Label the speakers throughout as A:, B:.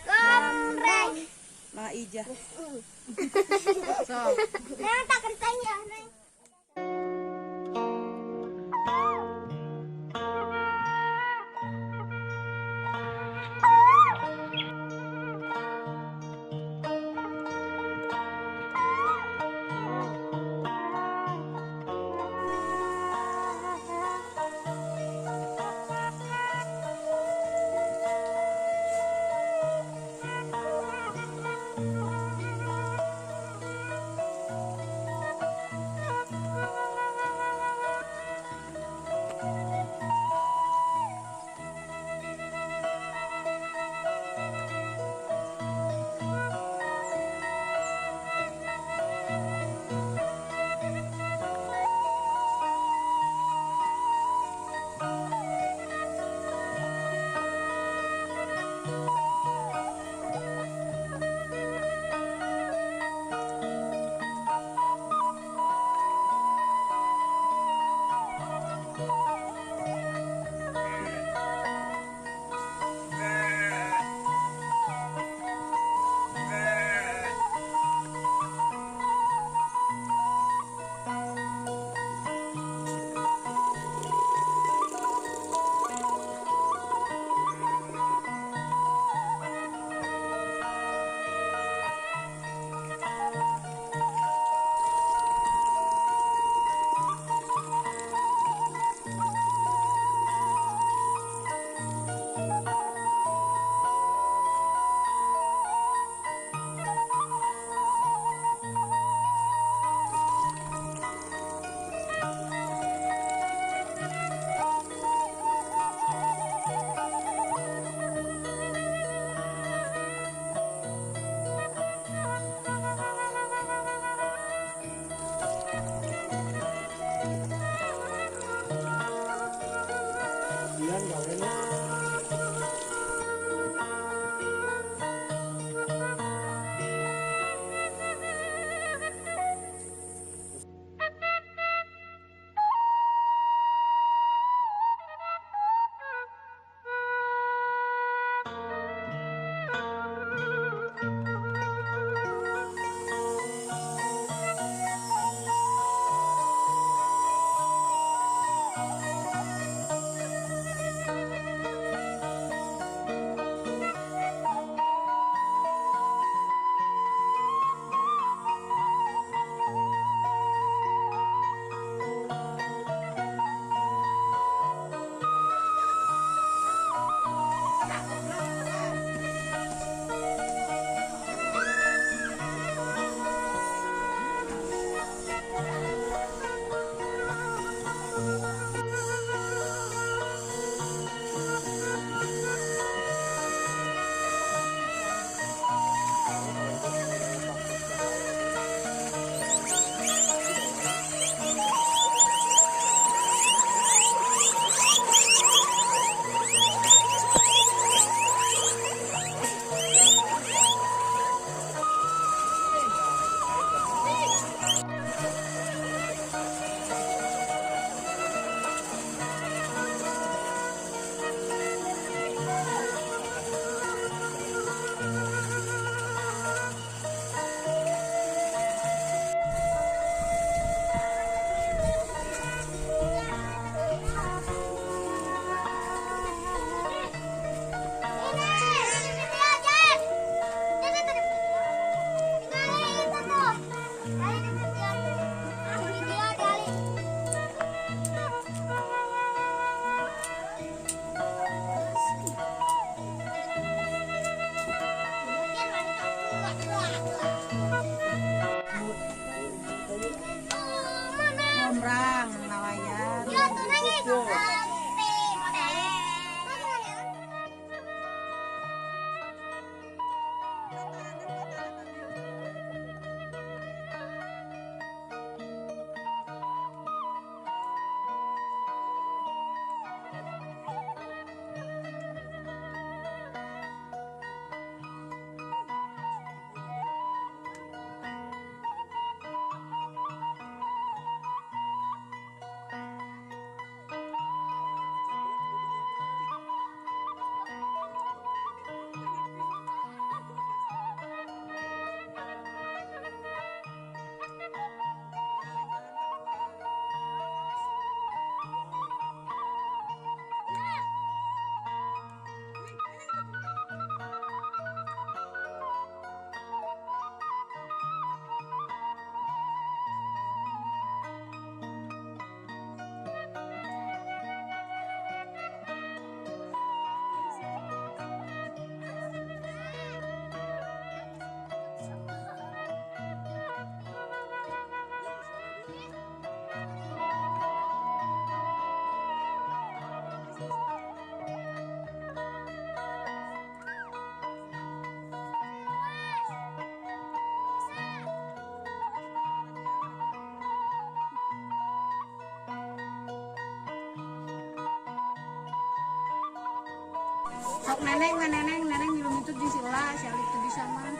A: Gombreng.
B: Mga ija. So,
A: Nang tak kentanya.
C: Sok neneng minum itu di sila, si Alif tuh bisa mah.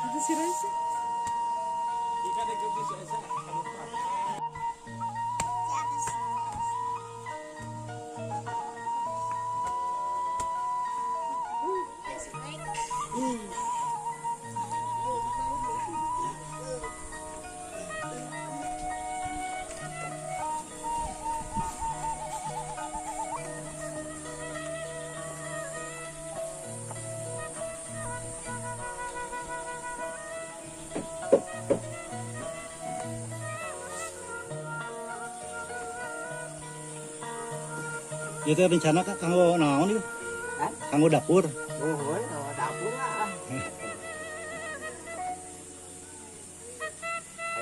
C: Itu si Raisa.
D: Itu rencana kak kanggo naon itu?
E: Hah?
D: Kanggo dapur.
E: Oh, dapur lah.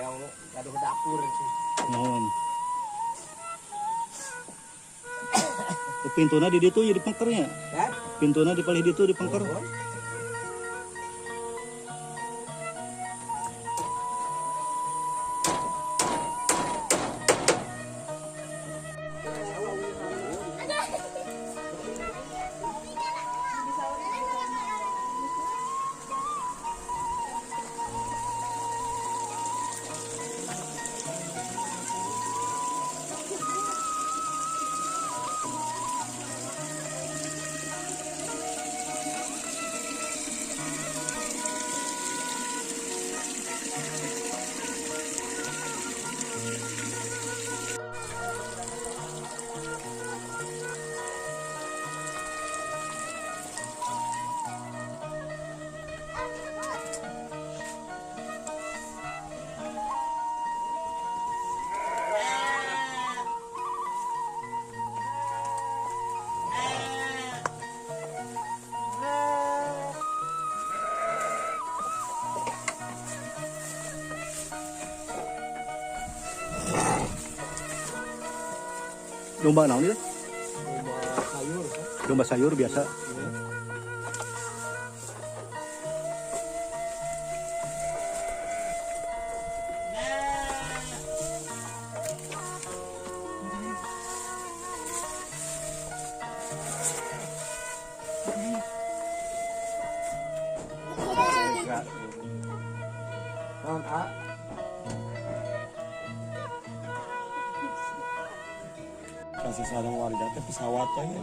E: Ayo, ada ke dapur sih.
D: Naon? Pintuna di ditu jadi pengkernya.
E: Kan?
D: Pintuna di palih ditu di pengker.
E: Oh.
D: Domba naon itu?
E: Rumah sayur.
D: Domba sayur biasa.
E: Naon, A?
F: Kasih sarang warga teh pesawat teh ya.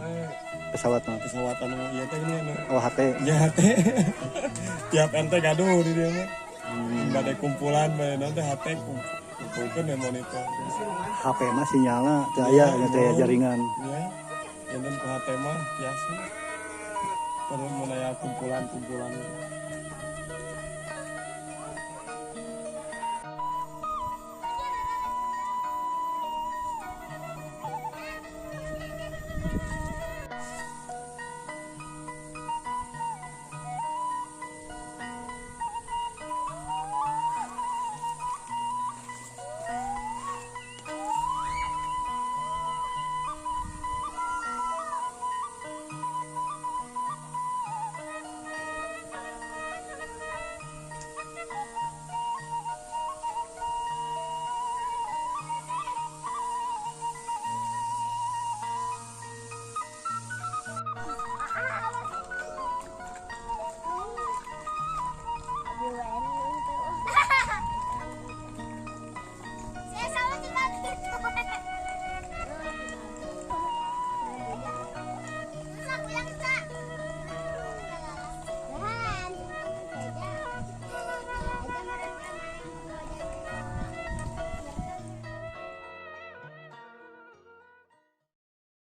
D: Pesawat mah.
F: Pesawatan ieu teh ini anu.
D: Oh HT.
F: Ya teh. Tiap ente gaduh di dia mah. Bade kumpulan bade nanti HP kumpulkeun ya monitor.
D: HP mah sinyalna teu aya teh jaringan.
F: Ya. Enten ku HP mah biasa. Terus mun aya kumpulan-kumpulan.